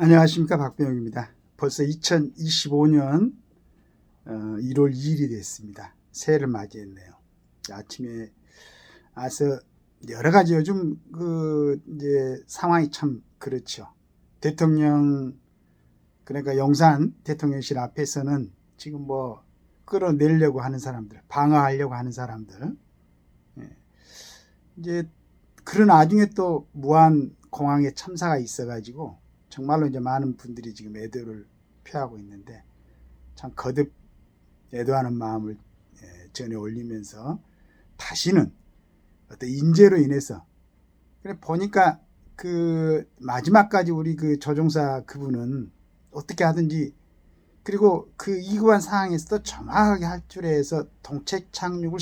안녕하십니까, 박병욱입니다. 벌써 2025년 1월 2일이 됐습니다. 새해를 맞이했네요. 아침에 와서 여러 가지 요즘 이제 상황이 참 그렇죠. 대통령, 그러니까 용산 대통령실 앞에서는 지금 뭐 끌어내려고 하는 사람들, 방어하려고 하는 사람들, 이제 그런 와중에 또 무한 공항에 참사가 있어가지고 정말로 이제 많은 분들이 지금 애도를 표하고 있는데, 참 거듭 애도하는 마음을 전해 올리면서 다시는 어떤 인재로 인해서, 그래 보니까 그 마지막까지 우리 그 조종사 그분은 어떻게 하든지, 그리고 그 이구한 상황에서도 정확하게 할 줄 해서 동체 착륙을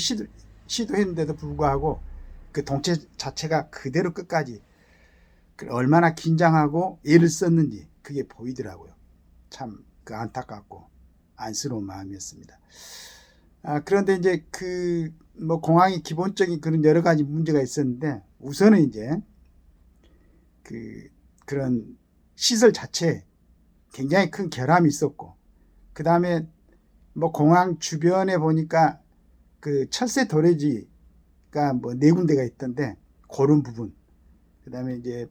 시도했는데도 불구하고 그 동체 자체가 그대로 끝까지 얼마나 긴장하고 애를 썼는지 그게 보이더라고요. 참 그 안타깝고 안쓰러운 마음이었습니다. 그런데 이제 그 뭐 공항이 기본적인 그런 여러 가지 문제가 있었는데, 우선은 이제 그런 시설 자체에 굉장히 큰 결함이 있었고, 그 다음에 뭐 공항 주변에 보니까 그 철새 도래지가 뭐 4군데가 있던데, 그런 부분, 그 다음에 이제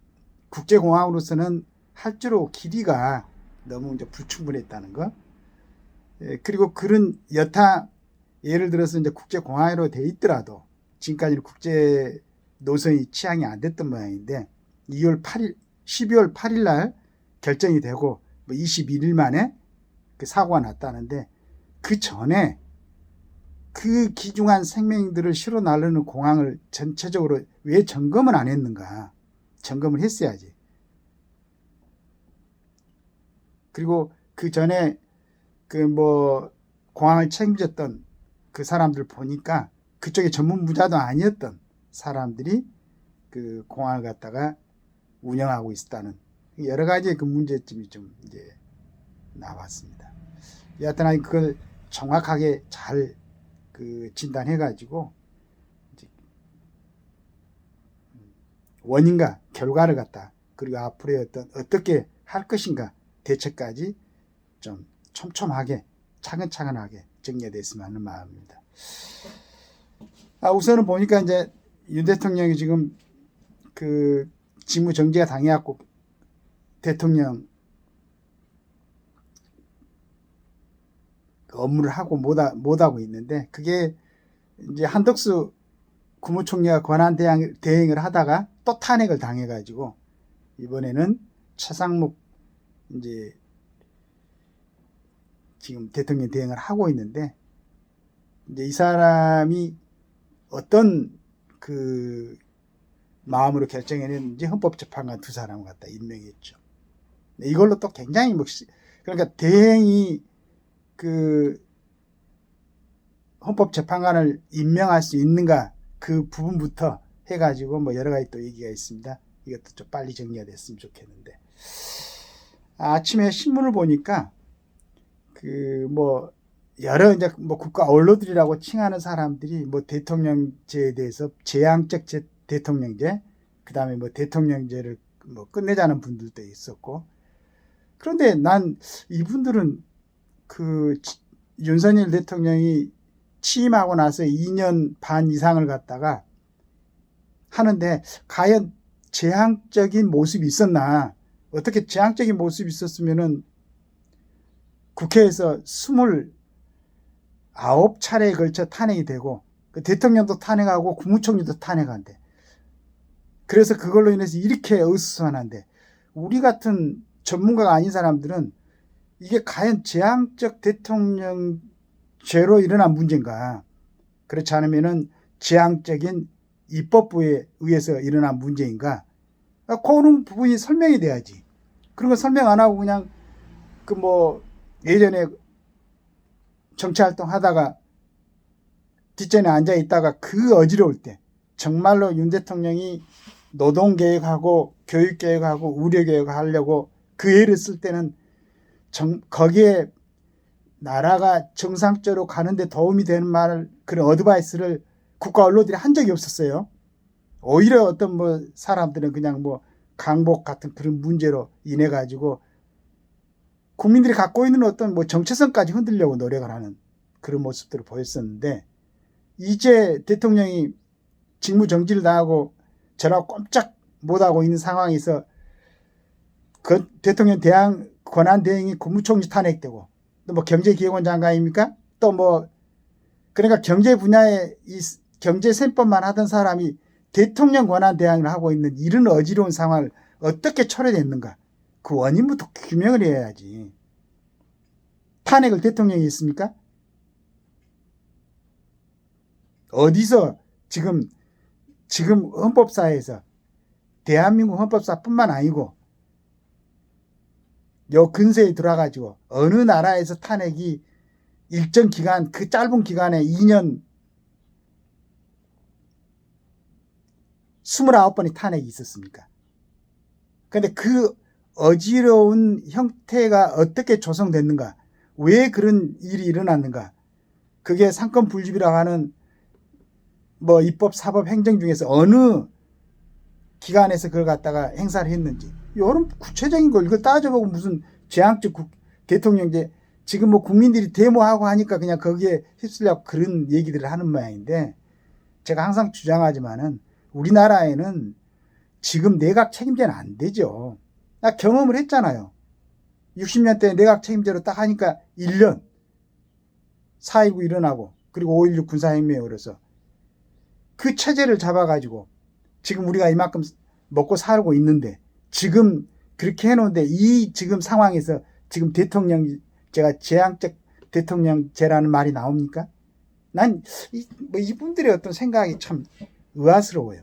국제공항으로서는 할주로 길이가 너무 이제 불충분했다는 거. 그리고 그런 여타, 예를 들어서 이제 국제공항으로 돼 있더라도 지금까지는 국제 노선이 취항이 안 됐던 모양인데, 12월 8일 날 결정이 되고 뭐 21일 만에 그 사고가 났다는데, 그 전에 그 귀중한 생명들을 실어 나르는 공항을 전체적으로 왜 점검을 안 했는가? 점검을 했어야지. 그리고 그 전에 그 뭐 공항을 책임졌던 그 사람들 보니까 그쪽에 전문 부자도 아니었던 사람들이 그 공항을 갖다가 운영하고 있었다는 여러 가지의 그 문제점이 좀 이제 나왔습니다. 여하튼 그걸 정확하게 잘 그 진단해가지고 원인과 결과를 갖다, 그리고 앞으로의 어떻게 할 것인가 대책까지 좀 촘촘하게 차근차근하게 정리가 됐으면 하는 마음입니다. 우선은 보니까 이제 윤 대통령이 지금 그 직무 정지가 당해갖고 대통령 업무를 하고 못하고 있는데, 그게 이제 한덕수 국무총리가 권한 대행을 하다가 또 탄핵을 당해가지고 이번에는 최상목 이제 지금 대통령 대행을 하고 있는데, 이제 이 사람이 어떤 그 마음으로 결정했는지 헌법재판관 2사람을 갖다 임명했죠. 이걸로 또 굉장히 그러니까 대행이 그 헌법재판관을 임명할 수 있는가, 그 부분부터 해가지고 뭐 여러 가지 또 얘기가 있습니다. 이것도 좀 빨리 정리가 됐으면 좋겠는데, 아침에 신문을 보니까 그 뭐 여러 이제 뭐 국가 언론들이라고 칭하는 사람들이 뭐 대통령제에 대해서 재앙적 대통령제, 그 다음에 뭐 대통령제를 뭐 끝내자는 분들도 있었고, 그런데 난 이분들은 그 윤석열 대통령이 취임하고 나서 2년 반 이상을 갖다가 하는데 과연 재앙적인 모습이 있었나? 어떻게 재앙적인 모습이 있었으면은 국회에서 29차례에 걸쳐 탄핵이 되고, 그 대통령도 탄핵하고 국무총리도 탄핵한대. 그래서 그걸로 인해서 이렇게 어수선한데, 우리 같은 전문가가 아닌 사람들은 이게 과연 재앙적 대통령죄로 일어난 문제인가, 그렇지 않으면은 재앙적인 입법부에 의해서 일어난 문제인가, 그런 부분이 설명이 돼야지. 그런 거 설명 안 하고 그냥 그 뭐 예전에 정치활동 하다가 뒷전에 앉아 있다가 그 어지러울 때 정말로 윤 대통령이 노동개혁하고 교육개혁하고 의료개혁을 하려고 그 애를 쓸 때는 거기에 나라가 정상적으로 가는데 도움이 되는 말을, 그런 어드바이스를 국가 언론들이 한 적이 없었어요. 오히려 어떤 뭐 사람들은 그냥 뭐 강복 같은 그런 문제로 인해 가지고 국민들이 갖고 있는 어떤 뭐 정체성까지 흔들려고 노력을 하는 그런 모습들을 보였었는데, 이제 대통령이 직무 정지를 당하고 저라고 꼼짝 못하고 있는 상황에서 그 대통령 대항 권한 대행이 국무총리 탄핵되고, 또 뭐 경제기획원 장관입니까? 또 뭐 그러니까 경제 분야에 이 경제 셈법만 하던 사람이 대통령 권한 대항을 하고 있는 이런 어지러운 상황을 어떻게 초래됐는가? 그 원인부터 규명을 해야지. 탄핵을 대통령이 했습니까? 어디서 지금 헌법사에서, 대한민국 헌법사뿐만 아니고 요 근세에 들어가지고 어느 나라에서 탄핵이 일정 기간, 그 짧은 기간에 2년 29번의 탄핵이 있었습니까? 근데 그 어지러운 형태가 어떻게 조성됐는가? 왜 그런 일이 일어났는가? 그게 상권 분립이라고 하는 뭐 입법, 사법, 행정 중에서 어느 기관에서 그걸 갖다가 행사를 했는지, 이런 구체적인 걸 이걸 따져보고 무슨 제왕적 대통령제, 지금 뭐 국민들이 데모하고 하니까 그냥 거기에 휩쓸려고 그런 얘기들을 하는 모양인데, 제가 항상 주장하지만은 우리나라에는 지금 내각 책임제는 안 되죠. 나 경험을 했잖아요. 60년대 내각 책임제로 딱 하니까 1년 4.19 일어나고 그리고 5.16 군사혁명에 그래서 그 체제를 잡아가지고 지금 우리가 이만큼 먹고 살고 있는데, 지금 그렇게 해놓은데 이 지금 상황에서 지금 대통령, 제가 제왕적 대통령제라는 말이 나옵니까? 난 이분들의 어떤 생각이 참 의아스러워요.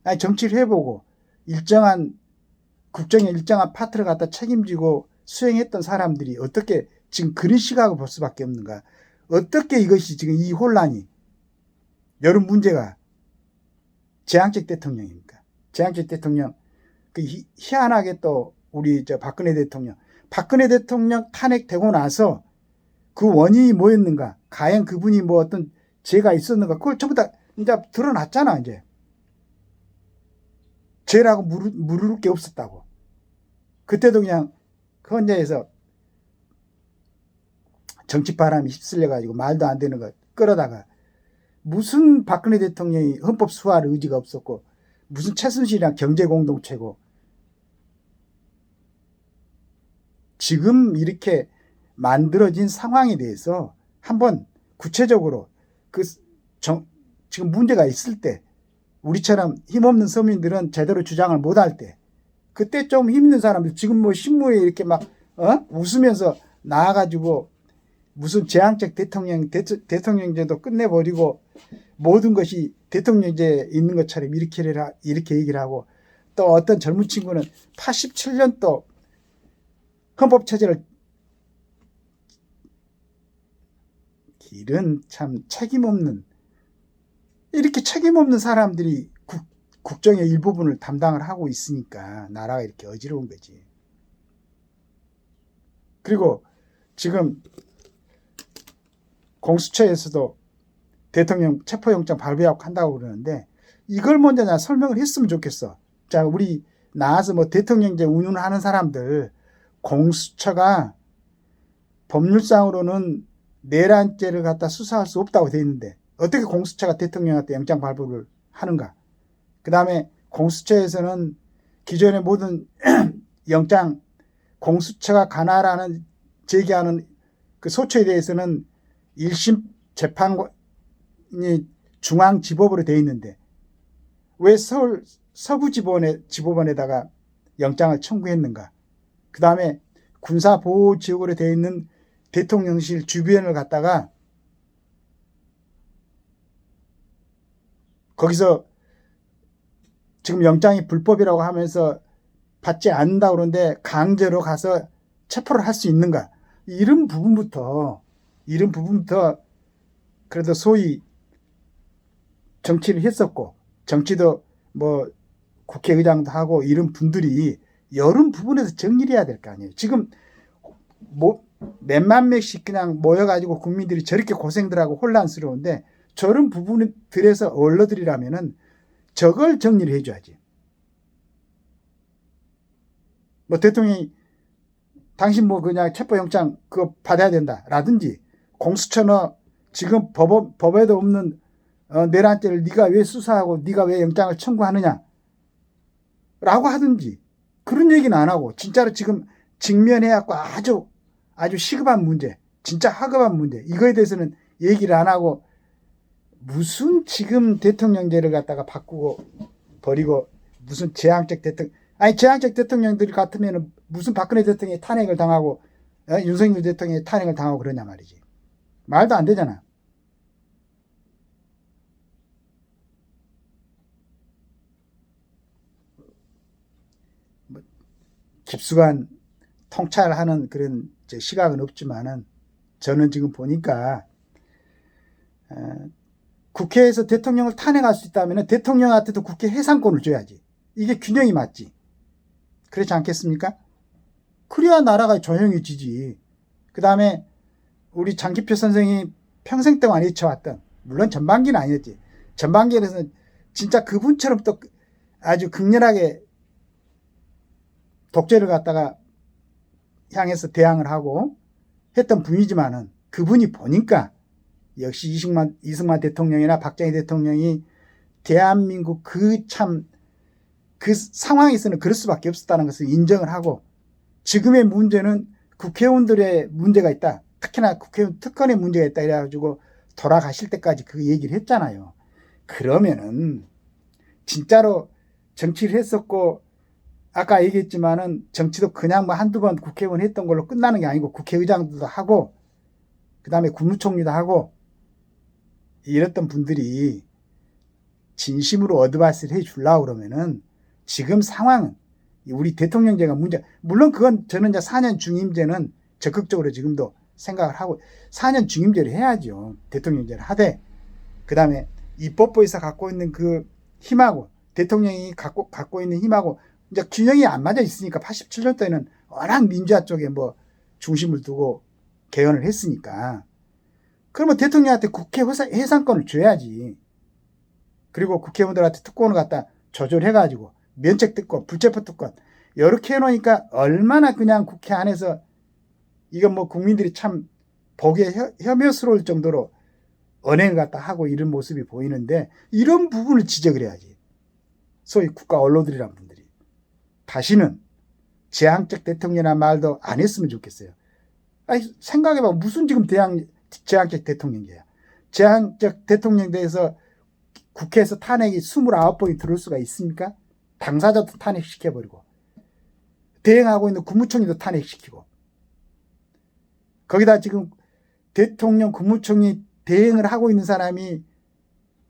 아니, 정치를 해보고 일정한 국정의 일정한 파트를 갖다 책임지고 수행했던 사람들이 어떻게 지금 그런 시각을 볼 수밖에 없는가? 어떻게 이것이 지금 이 혼란이, 여러 문제가 제왕적 대통령입니까? 제왕적 대통령, 그 희한하게 또 우리 박근혜 대통령 탄핵되고 나서 그 원인이 뭐였는가? 과연 그분이 뭐 어떤 죄가 있었는가? 그걸 전부 다 이제 드러났잖아. 이제 죄라고 물을 게 없었다고. 그때도 그냥 그 혼자에서 정치 바람이 휩쓸려 가지고 말도 안 되는 거 끌어다가, 무슨 박근혜 대통령이 헌법 수호할 의지가 없었고, 무슨 최순실이랑 경제 공동체고, 지금 이렇게 만들어진 상황에 대해서 한번 구체적으로 지금 문제가 있을 때, 우리처럼 힘없는 서민들은 제대로 주장을 못할 때, 그때 좀 힘있는 사람들, 지금 뭐 신문에 이렇게 막 웃으면서 나와가지고 무슨 제왕적 대통령제도 끝내버리고 모든 것이 대통령제에 있는 것처럼 이렇게 얘기를 하고, 또 어떤 젊은 친구는 87년도 헌법체제를, 이런 참 책임없는, 이렇게 책임없는 사람들이 국정의 일부분을 담당을 하고 있으니까 나라가 이렇게 어지러운 거지. 그리고 지금 공수처에서도 대통령 체포영장 발부하고 한다고 그러는데, 이걸 먼저 나 설명을 했으면 좋겠어. 자, 우리 나와서 뭐 대통령제 운운을 하는 사람들, 공수처가 법률상으로는 내란죄를 갖다 수사할 수 없다고 돼 있는데 어떻게 공수처가 대통령한테 영장 발부를 하는가? 그 다음에 공수처에서는 기존의 모든 영장, 공수처가 관할하는 제기하는 그 소처에 대해서는 1심 재판관이 중앙지법으로 돼 있는데 왜 서울 서부지법원에다가 영장을 청구했는가? 그 다음에 군사보호지역으로 돼 있는 대통령실 주변을 갖다가 거기서 지금 영장이 불법이라고 하면서 받지 않는다 그러는데 강제로 가서 체포를 할 수 있는가? 이런 부분부터 그래도 소위 정치를 했었고, 정치도 뭐 국회의장도 하고 이런 분들이 이런 부분에서 정리를 해야 될 거 아니에요. 지금 뭐 몇만 명씩 그냥 모여가지고 국민들이 저렇게 고생들 하고 혼란스러운데, 저런 부분들에서 언론들이라면은 저걸 정리를 해줘야지. 뭐 대통령이 당신 뭐 그냥 체포영장 그거 받아야 된다 라든지, 공수처너 지금 법에도 없는 내란죄를 네가 왜 수사하고 네가 왜 영장을 청구하느냐 라고 하든지, 그런 얘기는 안 하고 진짜로 지금 직면해갖고 아주 시급한 문제, 진짜 하급한 문제, 이거에 대해서는 얘기를 안 하고 무슨 지금 대통령제를 갖다가 바꾸고 버리고 무슨 제왕적 대통령, 아니 제왕적 대통령들 같으면 무슨 박근혜 대통령이 탄핵을 당하고 윤석열 대통령이 탄핵을 당하고 그러냐 말이지. 말도 안 되잖아. 뭐 깊숙한 통찰하는 그런 시각은 없지만은 저는 지금 보니까 국회에서 대통령을 탄핵할 수 있다면 대통령한테도 국회 해산권을 줘야지. 이게 균형이 맞지. 그렇지 않겠습니까? 그래야 나라가 조용해지지. 그 다음에 우리 장기표 선생이 평생 동안 외쳐왔던, 물론 전반기는 아니었지, 전반기에서는 진짜 그분처럼 또 아주 극렬하게 독재를 갖다가 향해서 대항을 하고 했던 분이지만은, 그분이 보니까 역시 이승만 대통령이나 박정희 대통령이 대한민국 그 상황에서는 그럴 수밖에 없었다는 것을 인정을 하고, 지금의 문제는 국회의원들의 문제가 있다, 특히나 국회의원 특권의 문제가 있다 이래가지고 돌아가실 때까지 그 얘기를 했잖아요. 그러면은 진짜로 정치를 했었고, 아까 얘기했지만은 정치도 그냥 뭐 한두 번 국회의원 했던 걸로 끝나는 게 아니고 국회의장도 하고 그 다음에 국무총리도 하고 이랬던 분들이 진심으로 어드바이스를 해주려고 그러면은 지금 상황은 우리 대통령제가 문제, 물론 그건 저는 이제 4년 중임제는 적극적으로 지금도 생각을 하고 4년 중임제를 해야죠. 대통령제를 하되, 그 다음에 입법부에서 갖고 있는 그 힘하고 대통령이 갖고 있는 힘하고 이제 균형이 안 맞아 있으니까 87년도에는 워낙 민주화 쪽에 뭐 중심을 두고 개헌을 했으니까, 그러면 대통령한테 국회 해산권을 줘야지. 그리고 국회의원들한테 특권을 갖다 조절해가지고 면책특권, 불체포특권 이렇게 해놓으니까 얼마나 그냥 국회 안에서 이건 뭐 국민들이 참 보기에 혐오스러울 정도로 언행을 갖다 하고 이런 모습이 보이는데, 이런 부분을 지적을 해야지. 소위 국가 언론들이란 분들이 다시는 제왕적 대통령이라는 말도 안 했으면 좋겠어요. 아니, 생각해봐. 무슨 지금 제왕적 대통령이야. 제왕적 대통령에 대해서 국회에서 탄핵이 29번이 들어올 수가 있습니까? 당사자도 탄핵시켜버리고 대행하고 있는 국무총리도 탄핵시키고, 거기다 지금 대통령 국무총리 대행을 하고 있는 사람이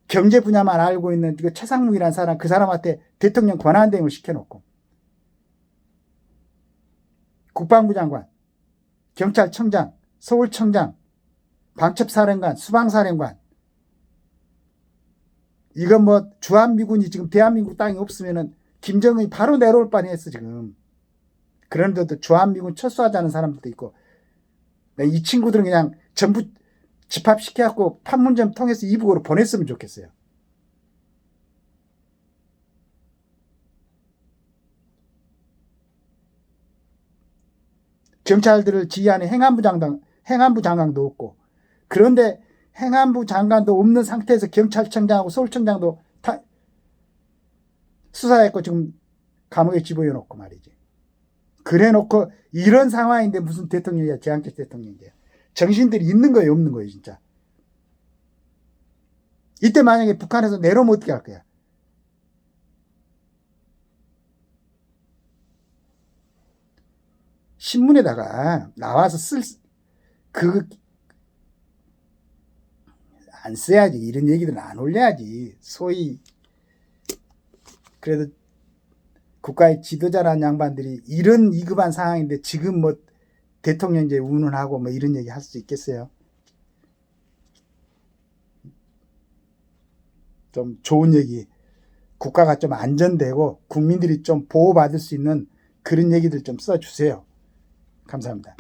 경제 분야만 알고 있는 최상무이라는 사람, 그 사람한테 대통령 권한대행을 시켜놓고 국방부 장관, 경찰청장, 서울청장, 방첩사령관, 수방사령관, 이건 뭐 주한미군이 지금 대한민국 땅에 없으면은 김정은이 바로 내려올 뻔했어 지금. 그런데도 주한미군 철수하자는 사람들도 있고, 이 친구들은 그냥 전부 집합시켜갖고 판문점 통해서 이북으로 보냈으면 좋겠어요. 경찰들을 지휘하는 행안부 장관도 없고, 그런데 행안부 장관도 없는 상태에서 경찰청장하고 서울청장도 수사했고 지금 감옥에 집어넣고 말이지. 그래 놓고 이런 상황인데 무슨 대통령이야, 제왕적 대통령이야. 정신들이 있는 거예요, 없는 거예요, 진짜. 이때 만약에 북한에서 내려오면 어떻게 할 거야? 신문에다가 나와서 안 써야지. 이런 얘기들은 안 올려야지. 소위 그래도 국가의 지도자라는 양반들이 이런 2급한 상황인데 지금 뭐 대통령제 운운하고 뭐 이런 얘기 할 수 있겠어요? 좀 좋은 얘기, 국가가 좀 안전되고 국민들이 좀 보호받을 수 있는 그런 얘기들 좀 써주세요. 감사합니다.